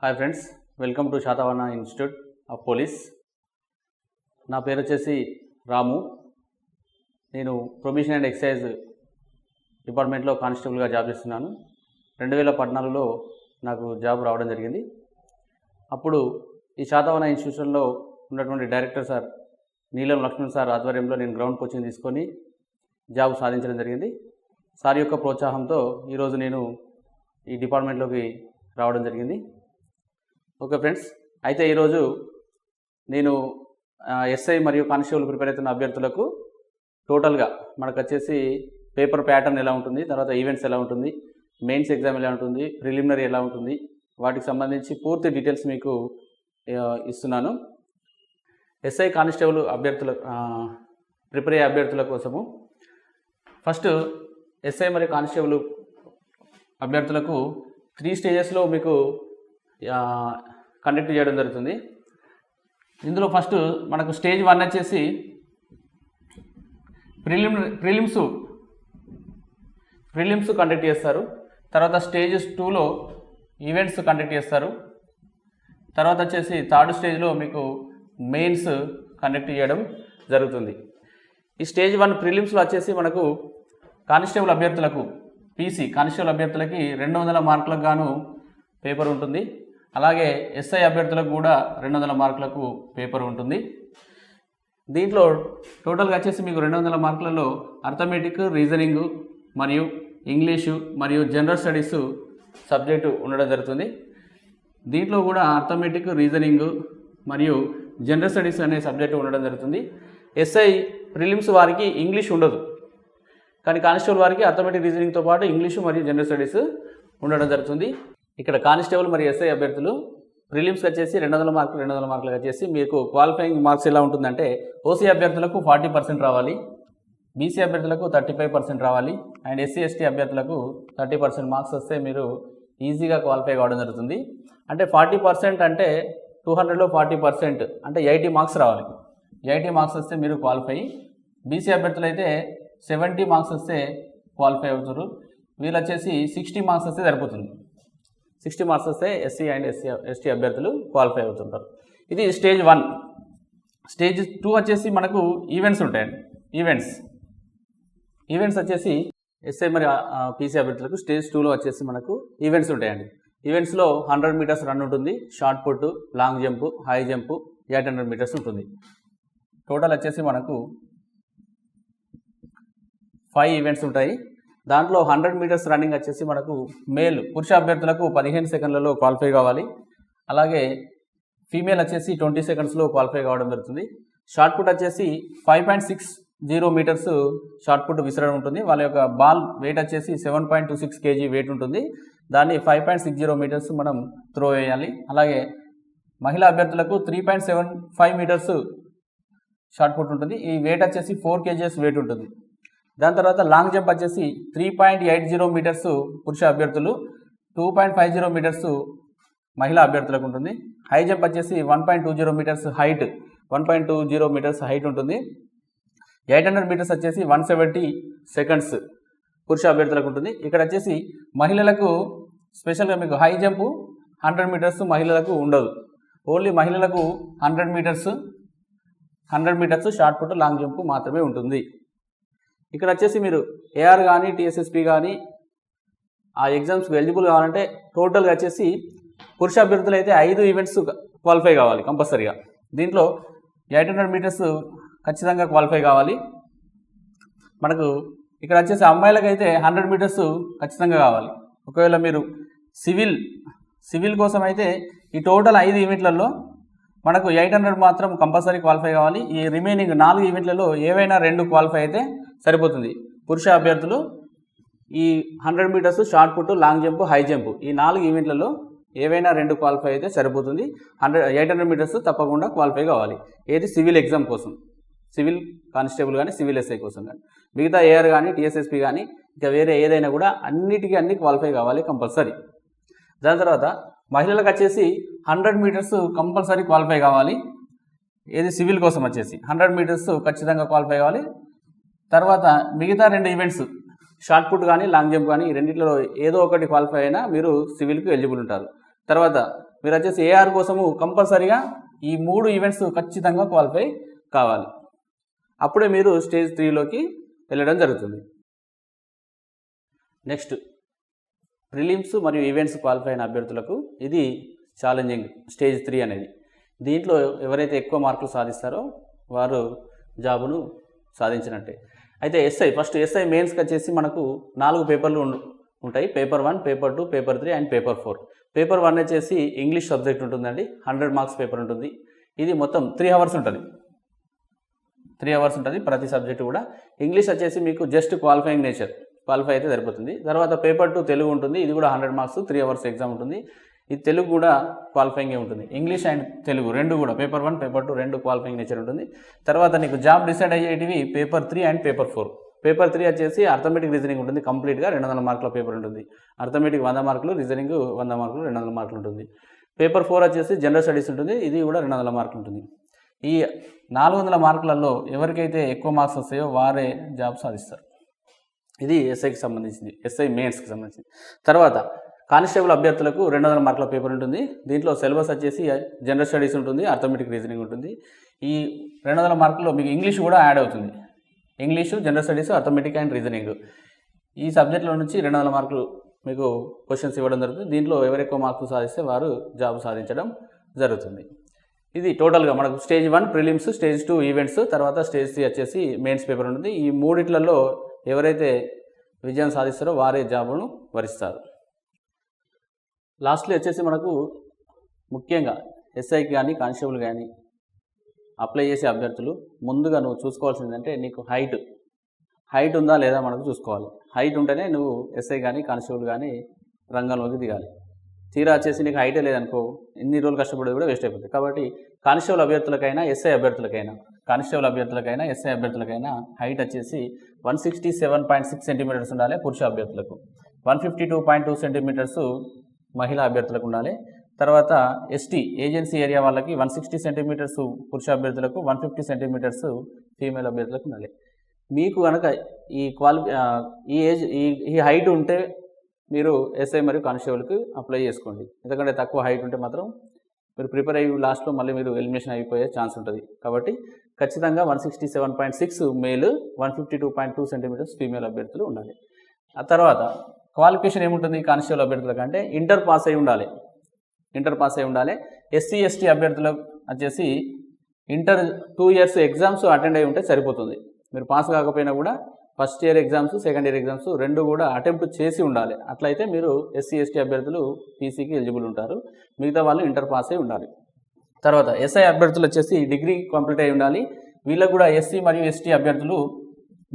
Hi friends, welcome to Satavahana institute of police. నా పేరు వచ్చేసి రాము. నేను ప్రొబేషన్ అండ్ ఎక్సైజ్ డిపార్ట్మెంట్లో కానిస్టేబుల్గా జాబ్ చేస్తున్నాను. 2014లో నాకు జాబ్ రావడం జరిగింది. అప్పుడు ఈ శాతవాహన ఇన్స్టిట్యూషన్లో ఉన్నటువంటి డైరెక్టర్ సార్ నీలం లక్ష్మణ్ సార్ ఆధ్వర్యంలో నేను గ్రౌండ్ కోచింగ్ తీసుకొని జాబ్ సాధించడం జరిగింది. సార్ యొక్క ప్రోత్సాహంతో ఈరోజు నేను ఈ డిపార్ట్మెంట్లోకి రావడం జరిగింది. ఓకే ఫ్రెండ్స్, అయితే ఈరోజు నేను ఎస్ఐ మరియు కానిస్టేబుల్ ప్రిపేర్ అవుతున్న అభ్యర్థులకు టోటల్గా మనకు వచ్చేసి పేపర్ ప్యాటర్న్ ఎలా ఉంటుంది, తర్వాత ఈవెంట్స్ ఎలా ఉంటుంది, మెయిన్స్ ఎగ్జామ్ ఎలా ఉంటుంది, ప్రిలిమినరీ ఎలా ఉంటుంది, వాటికి సంబంధించి పూర్తి డీటెయిల్స్ మీకు ఇస్తున్నాను. ఎస్ఐ కానిస్టేబుల్ ప్రిపేర్ అయ్యే అభ్యర్థుల కోసము ఫస్ట్ ఎస్ఐ మరియు కానిస్టేబుల్ అభ్యర్థులకు 3 స్టేజెస్లో మీకు కండక్ట్ చేయడం జరుగుతుంది. ఇందులో ఫస్ట్ మనకు స్టేజ్ 1 వచ్చేసి ప్రిలిమ్స్ కండక్ట్ చేస్తారు. తర్వాత స్టేజ్ 2లో ఈవెంట్స్ కండక్ట్ చేస్తారు. తర్వాత వచ్చేసి 3rd స్టేజ్లో మీకు మెయిన్స్ కండక్ట్ చేయడం జరుగుతుంది. ఈ స్టేజ్ 1 ప్రిలిమ్స్లో వచ్చేసి మనకు కానిస్టేబుల్ అభ్యర్థులకు కానిస్టేబుల్ అభ్యర్థులకి 200 మార్కులకు గాను పేపర్ ఉంటుంది. అలాగే ఎస్ఐ అభ్యర్థులకు కూడా 200 మార్కులకు పేపర్ ఉంటుంది. దీంట్లో టోటల్గా వచ్చేసి మీకు 200 మార్కులలో అర్థమెటిక్, రీజనింగ్ మరియు ఇంగ్లీషు మరియు జనరల్ స్టడీస్ సబ్జెక్టు ఉండడం జరుగుతుంది. దీంట్లో కూడా అర్థమెటిక్, రీజనింగ్ మరియు జనరల్ స్టడీస్ అనే సబ్జెక్టు ఉండడం జరుగుతుంది. ఎస్ఐ ప్రిలిమ్స్ వారికి ఇంగ్లీష్ ఉండదు, కానీ కానిస్టేబుల్ వారికి అర్థమెటిక్, రీజనింగ్తో పాటు ఇంగ్లీషు మరియు జనరల్ స్టడీస్ ఉండడం జరుగుతుంది. ఇక్కడ కానిస్టేబుల్ మరియు ఎస్ఐ అభ్యర్థులు ప్రిలిమ్స్కి వచ్చేసి 200 మార్కులకు వచ్చేసి మీకు క్వాలిఫైయింగ్ మార్క్స్ ఎలా ఉంటుందంటే ఓసీ అభ్యర్థులకు 40% రావాలి, బీసీ అభ్యర్థులకు 35% రావాలి, అండ్ ఎస్సీ ఎస్టీ అభ్యర్థులకు 30% మార్క్స్ వస్తే మీరు ఈజీగా క్వాలిఫై కావడం జరుగుతుంది. అంటే 40% అంటే 200లో 40% అంటే 80 మార్క్స్ రావాలి. 80 మార్క్స్ వస్తే మీరు క్వాలిఫై. బీసీ అభ్యర్థులు అయితే 70 మార్క్స్ వస్తే క్వాలిఫై అవుతారు. వీళ్ళు వచ్చేసి 60 మార్క్స్ వస్తే సరిపోతుంది. 60 మార్క్స్ వస్తే ఎస్సీ అండ్ ఎస్టీ అభ్యర్థులు క్వాలిఫై అవుతుంటారు. ఇది స్టేజ్ 1. స్టేజ్ 2 వచ్చేసి మనకు ఈవెంట్స్ ఉంటాయండి. ఈవెంట్స్ వచ్చేసి ఎస్ఐ మరి పీసీ అభ్యర్థులకు స్టేజ్ 2లో వచ్చేసి మనకు ఈవెంట్స్ ఉంటాయండి. ఈవెంట్స్లో 100 మీటర్స్ రన్ ఉంటుంది, shot put, long jump, high jump, 800 metres ఉంటుంది. టోటల్ వచ్చేసి మనకు 5 ఈవెంట్స్ ఉంటాయి. దాంట్లో 100 మీటర్స్ రన్నింగ్ వచ్చేసి మనకు పురుష అభ్యర్థులకు 15 సెకండ్లలో క్వాలిఫై కావాలి. అలాగే ఫీమేల్ వచ్చేసి 20 సెకండ్స్లో క్వాలిఫై కావడం జరుగుతుంది. షార్ట్ పుట్ వచ్చేసి 5.60 మీటర్స్ షార్ట్ పుట్ విసరడం ఉంటుంది. వాళ్ళ యొక్క బాల్ వెయిట్ వచ్చేసి 7.26 kg వెయిట్ ఉంటుంది. దాన్ని 5.60 మీటర్స్ మనం త్రో వేయాలి. అలాగే మహిళా అభ్యర్థులకు 3.75 మీటర్స్ షార్ట్ పుట్ ఉంటుంది. ఈ వెయిట్ వచ్చేసి 4 kgs వెయిట్ ఉంటుంది. దాని తర్వాత లాంగ్ జంప్ వచ్చేసి 3.80 మీటర్స్ పురుష అభ్యర్థులు, 2.50 మీటర్స్ మహిళా అభ్యర్థులకు ఉంటుంది. హై జంప్ వచ్చేసి 1.20 మీటర్స్ హైట్, 1.20 మీటర్స్ హైట్ ఉంటుంది. 800 మీటర్స్ వచ్చేసి 170 సెకండ్స్ పురుష అభ్యర్థులకు ఉంటుంది. ఇక్కడ వచ్చేసి మహిళలకు స్పెషల్గా మీకు హై జంప్ 100 మీటర్స్ మహిళలకు ఉండదు. ఓన్లీ మహిళలకు 100 metres shot put, long jump మాత్రమే ఉంటుంది. ఇక్కడ వచ్చేసి మీరు ఏఆర్ కానీ టీఎస్ఎస్పీ కానీ ఆ ఎగ్జామ్స్కి ఎలిజిబుల్ కావాలంటే టోటల్గా వచ్చేసి పురుష అభ్యర్థులు అయితే 5 ఈవెంట్స్ క్వాలిఫై కావాలి కంపల్సరీగా. దీంట్లో 800 మీటర్స్ ఖచ్చితంగా క్వాలిఫై కావాలి. మనకు ఇక్కడ వచ్చేసి అమ్మాయిలకు అయితే 100 మీటర్స్ ఖచ్చితంగా కావాలి. ఒకవేళ మీరు సివిల్ కోసం అయితే ఈ టోటల్ 5 ఈవెంట్లలో మనకు 800 మాత్రం కంపల్సరీ క్వాలిఫై కావాలి. ఈ రిమైనింగ్ 4 ఈవెంట్లలో ఏవైనా 2 క్వాలిఫై అయితే సరిపోతుంది. పురుష అభ్యర్థులు ఈ 100 metres shot put, long jump, high jump ఈ 4 ఈవెంట్లలో ఏవైనా 2 క్వాలిఫై అయితే సరిపోతుంది. 800 మీటర్స్ తప్పకుండా క్వాలిఫై కావాలి. ఏది సివిల్ ఎగ్జామ్ కోసం, సివిల్ కానిస్టేబుల్ కానీ సివిల్ ఎస్ఐ కోసం కానీ. మిగతా ఏఆర్ కానీ టీఎస్ఎస్పీ కానీ ఇంకా వేరే ఏదైనా కూడా అన్ని క్వాలిఫై కావాలి కంపల్సరీ. దాని తర్వాత మహిళలకు వచ్చేసి 100 మీటర్స్ కంపల్సరీ క్వాలిఫై కావాలి. ఏది సివిల్ కోసం వచ్చేసి 100 మీటర్స్ ఖచ్చితంగా క్వాలిఫై కావాలి. తర్వాత మిగతా 2 ఈవెంట్స్ షార్ట్ పుట్ కానీ లాంగ్ జంప్ కానీ ఈ రెండింటిలో ఏదో ఒకటి క్వాలిఫై అయినా మీరు సివిల్కి ఎలిజిబుల్ ఉంటారు. తర్వాత మీరు వచ్చేసి ఏఆర్ కోసము కంపల్సరీగా ఈ 3 ఈవెంట్స్ ఖచ్చితంగా క్వాలిఫై కావాలి. అప్పుడే మీరు స్టేజ్ 3లోకి వెళ్ళడం జరుగుతుంది. నెక్స్ట్ ప్రిలిమ్స్ మరియు ఈవెంట్స్ క్వాలిఫై అయిన అభ్యర్థులకు ఇది ఛాలెంజింగ్ స్టేజ్ 3 అనేది. దీంట్లో ఎవరైతే ఎక్కువ మార్కులు సాధిస్తారో వారు జాబును సాధించినట్టే. అయితే ఫస్ట్ ఎస్ఐ మెయిన్స్కి వచ్చేసి మనకు 4 పేపర్లు ఉంటాయి. Paper 1, paper 2, paper 3 and paper 4. Paper 1 వచ్చేసి ఇంగ్లీష్ సబ్జెక్ట్ ఉంటుందండి. 100 మార్క్స్ పేపర్ ఉంటుంది. ఇది మొత్తం 3 అవర్స్ ఉంటుంది. 3 అవర్స్ ఉంటుంది ప్రతి సబ్జెక్టు కూడా. ఇంగ్లీష్ వచ్చేసి మీకు జస్ట్ క్వాలిఫైయింగ్ నేచర్, క్వాలిఫై అయితే సరిపోతుంది. తర్వాత పేపర్ 2 తెలుగు ఉంటుంది. ఇది కూడా 100 మార్క్స్, 3 అవర్స్ ఎగ్జామ్ ఉంటుంది. ఇది తెలుగు కూడా క్వాలిఫైయింగే ఉంటుంది. ఇంగ్లీష్ అండ్ తెలుగు రెండు కూడా పేపర్ 1, పేపర్ 2 రెండు క్వాలిఫైయింగ్ నేచర్ ఉంటుంది. తర్వాత నీకు జాబ్ డిసైడ్ అయ్యేటివి పేపర్ 3 అండ్ పేపర్ 4. పేపర్ 3 వచ్చేసి అర్థమెటిక్ రీజనింగ్ ఉంటుంది. కంప్లీట్గా 200 మార్కుల పేపర్ ఉంటుంది. అర్థమెటిక్ 100 మార్కులు, రీజనింగ్ 100 మార్కులు, 200 మార్కులు ఉంటుంది. పేపర్ 4 వచ్చేసి జనరల్ స్టడీస్ ఉంటుంది. ఇది కూడా 200 మార్కులు ఉంటుంది. ఈ 400 మార్కులలో ఎవరికైతే ఎక్కువ మార్క్స్ వస్తాయో వారే జాబ్ సాధిస్తారు. ఇది ఎస్ఐకి సంబంధించింది, ఎస్ఐ మెయిన్స్కి సంబంధించింది. తర్వాత కానిస్టేబుల్ అభ్యర్థులకు 200 మార్కుల పేపర్ ఉంటుంది. దీంట్లో సిలబస్ వచ్చేసి జనరల్ స్టడీస్ ఉంటుంది, అర్థమెటిక్ రీజనింగ్ ఉంటుంది. ఈ 200 మార్కుల్లో మీకు ఇంగ్లీష్ కూడా యాడ్ అవుతుంది. English, general studies, arithmetic and reasoning ఈ సబ్జెక్టుల నుంచి 200 మార్కులు మీకు క్వశ్చన్స్ ఇవ్వడం జరుగుతుంది. దీంట్లో ఎవరు ఎక్కువ మార్కులు సాధిస్తే వారు జాబ్ సాధించడం జరుగుతుంది. ఇది టోటల్గా మనకు స్టేజ్ 1 ప్రిలిమ్స్, స్టేజ్ 2 ఈవెంట్స్, తర్వాత స్టేజ్ 3 వచ్చేసి మెయిన్స్ పేపర్ ఉంటుంది. ఈ మూడిట్లలో ఎవరైతే విజయం సాధిస్తారో వారే జాబును వరిస్తారు. లాస్ట్లో వచ్చేసి మనకు ముఖ్యంగా ఎస్ఐకి కానీ కానిస్టేబుల్ కానీ అప్లై చేసే అభ్యర్థులు ముందుగా నువ్వు చూసుకోవాల్సింది అంటే నీకు హైట్ ఉందా లేదా మనకు చూసుకోవాలి. హైట్ ఉంటేనే నువ్వు ఎస్ఐ కానీ కానిస్టేబుల్ కానీ రంగంలోకి దిగాలి. తీరా వచ్చేసి నీకు హైటే లేదనుకో ఇన్ని రోజులు కష్టపడేది కూడా వేస్ట్ అయిపోతుంది. కాబట్టి కానిస్టేబుల్ అభ్యర్థులకైనా ఎస్ఐ అభ్యర్థులకైనా ఎస్ఐ అభ్యర్థులకైనా హైట్ వచ్చేసి 167.6 సెంటీమీటర్స్ ఉండాలి పురుష అభ్యర్థులకు, 152.2 సెంటీమీటర్స్ మహిళా అభ్యర్థులకు ఉండాలి. తర్వాత ఎస్టీ ఏజెన్సీ ఏరియా వాళ్ళకి 160 సెంటీమీటర్స్ పురుష అభ్యర్థులకు, 150 సెంటీమీటర్స్ ఫీమేల్ అభ్యర్థులకు ఉండాలి. మీకు కనుక ఈ హైట్ ఉంటే మీరు ఎస్ఐ మరియు కానిస్టేబుల్కి అప్లై చేసుకోండి. ఎందుకంటే తక్కువ హైట్ ఉంటే మాత్రం మీరు ప్రిపేర్ అయ్యి లాస్ట్లో మళ్ళీ మీరు ఎలిమినేషన్ అయిపోయే ఛాన్స్ ఉంటుంది. కాబట్టి ఖచ్చితంగా 167.6 మేల్, 152.2 సెంటీమీటర్స్ ఫీమేల్ అభ్యర్థులు ఉండాలి. ఆ తర్వాత క్వాలిఫికేషన్ ఏముంటుంది కానిస్టేబుల్ అభ్యర్థులకు అంటే ఇంటర్ పాస్ అయి ఉండాలి. ఎస్సీ ఎస్టీ అభ్యర్థులకు వచ్చేసి ఇంటర్ 2 ఇయర్స్ ఎగ్జామ్స్ అటెండ్ అయి ఉంటే సరిపోతుంది. మీరు పాస్ కాకపోయినా కూడా first year exams, second year exams రెండు కూడా అటెంప్ట్ చేసి ఉండాలి. అట్లయితే మీరు ఎస్సీ ఎస్టీ అభ్యర్థులు పీసీకి ఎలిజిబుల్ ఉంటారు. మిగతా వాళ్ళు ఇంటర్ పాస్ అయి ఉండాలి. తర్వాత ఎస్ఐ అభ్యర్థులు వచ్చేసి డిగ్రీ కంప్లీట్ అయి ఉండాలి. వీళ్ళకు కూడా ఎస్సీ మరియు ఎస్టీ అభ్యర్థులు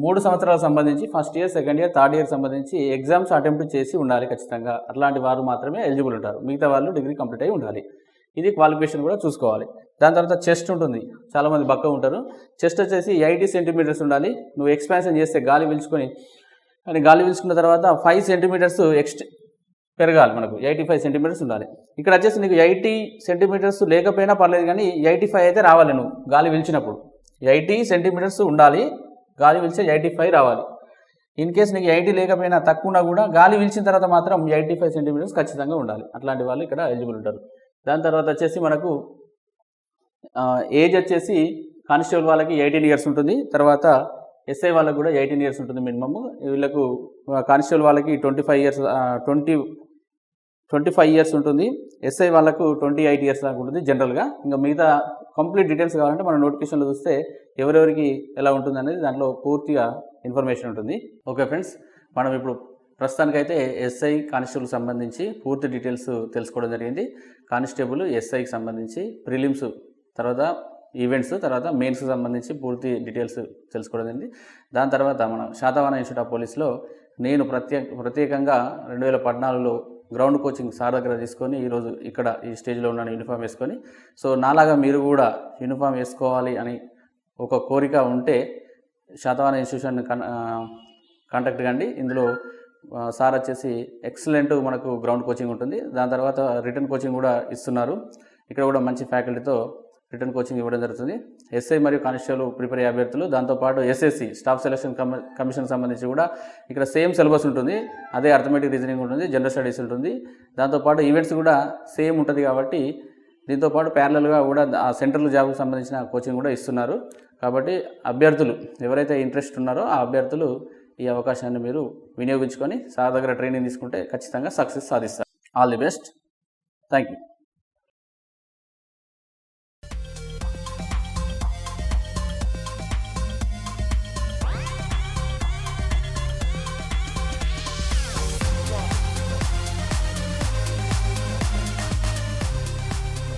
3 సంవత్సరాలకు సంబంధించి first year, second year, third year సంబంధించి ఎగ్జామ్స్ అటెంప్ట్ చేసి ఉండాలి ఖచ్చితంగా. అట్లాంటి వారు మాత్రమే ఎలిజిబుల్ ఉంటారు. మిగతా వాళ్ళు డిగ్రీ కంప్లీట్ అయి ఉండాలి. ఇది క్వాలిఫికేషన్ కూడా చూసుకోవాలి. దాని తర్వాత చెస్ట్ ఉంటుంది. చాలామంది బక్క ఉంటారు. చెస్ట్ వచ్చేసి 80 సెంటీమీటర్స్ ఉండాలి. నువ్వు ఎక్స్పాన్షన్ చేస్తే గాలి పీల్చుకున్న తర్వాత 5 సెంటీమీటర్స్ పెరగాలి. మనకు 85 సెంటీమీటర్స్ ఉండాలి. ఇక్కడ వచ్చేసి నీకు 80 సెంటీమీటర్స్ లేకపోయినా పర్లేదు, కానీ 85 అయితే రావాలి. నువ్వు గాలి పీల్చినప్పుడు 80 సెంటీమీటర్స్ ఉండాలి. గాలి పీల్చే 85 రావాలి. ఇన్ కేసు నీకు 80 లేకపోయినా తక్కువ ఉన్నా కూడా గాలి పీల్చిన తర్వాత మాత్రం 85 సెంటీమీటర్స్ ఖచ్చితంగా ఉండాలి. అట్లాంటి వాళ్ళు ఇక్కడ ఎలిజిబుల్ ఉంటారు. దాని తర్వాత వచ్చేసి మనకు ఏజ్ వచ్చేసి కానిస్టేబుల్ వాళ్ళకి 18 ఇయర్స్ ఉంటుంది. తర్వాత ఎస్ఐ వాళ్ళకి కూడా 18 ఇయర్స్ ఉంటుంది మినిమమ్. వీళ్ళకు కానిస్టేబుల్ వాళ్ళకి 25 ఇయర్స్ ఉంటుంది. ఎస్ఐ వాళ్ళకు 28 ఇయర్స్ దాకా ఉంటుంది జనరల్గా. ఇంకా మిగతా కంప్లీట్ డీటెయిల్స్ కావాలంటే మన నోటిఫికేషన్లో చూస్తే ఎవరెవరికి ఎలా ఉంటుంది అనేది దాంట్లో పూర్తిగా ఇన్ఫర్మేషన్ ఉంటుంది. ఓకే ఫ్రెండ్స్, మనం ఇప్పుడు ప్రస్తుతానికైతే ఎస్ఐ కానిస్టేబుల్ సంబంధించి పూర్తి డీటెయిల్స్ తెలుసుకోవడం జరిగింది. కానిస్టేబుల్ ఎస్ఐకి సంబంధించి ప్రిలిమ్స్, తర్వాత ఈవెంట్స్, తర్వాత మెయిన్స్కి సంబంధించి పూర్తి డీటెయిల్స్ తెలుసుకోవడం జరిగింది. దాని తర్వాత మన శాతవాహన ఇన్స్టిట్యూట్ ఆఫ్ పోలీస్లో నేను ప్రత్యేకంగా 2014లో గ్రౌండ్ కోచింగ్ సార్ దగ్గర తీసుకొని ఈరోజు ఇక్కడ ఈ స్టేజ్లో ఉన్నాను యూనిఫామ్ వేసుకొని. సో నాలాగా మీరు కూడా యూనిఫామ్ వేసుకోవాలి అని ఒక కోరిక ఉంటే శాతవాహన ఇన్స్టిట్యూషన్ కాంటాక్ట్ కండి. ఇందులో సార్ వచ్చేసి ఎక్సలెంట్ మనకు గ్రౌండ్ కోచింగ్ ఉంటుంది. దాని తర్వాత రిటర్న్ కోచింగ్ కూడా ఇస్తున్నారు. ఇక్కడ కూడా మంచి ఫ్యాకల్టీతో రిటర్న్ కోచింగ్ ఇవ్వడం జరుగుతుంది. ఎస్ఐ మరియు కానిస్టేబుల్ ప్రిపేర్ అయ్యే అభ్యర్థులు, దాంతోపాటు ఎస్ఎస్సి స్టాఫ్ సెలక్షన్ కమిషన్ సంబంధించి కూడా ఇక్కడ సేమ్ సిలబస్ ఉంటుంది. అదే అర్థమెటిక్ రీజనింగ్ ఉంటుంది, జనరల్ స్టడీస్ ఉంటుంది. దాంతోపాటు ఈవెంట్స్ కూడా సేమ్ ఉంటుంది కాబట్టి దీంతోపాటు ప్యారలల్గా కూడా ఆ సెంట్రల్ జాబ్కి సంబంధించిన కోచింగ్ కూడా ఇస్తున్నారు. కాబట్టి అభ్యర్థులు ఎవరైతే ఇంట్రెస్ట్ ఉన్నారో ఆ అభ్యర్థులు ఈ అవకాశాన్ని మీరు వినియోగించుకొని సార్ దగ్గర ట్రైనింగ్ తీసుకుంటే ఖచ్చితంగా సక్సెస్ సాధిస్తారు. All the best. Thank you.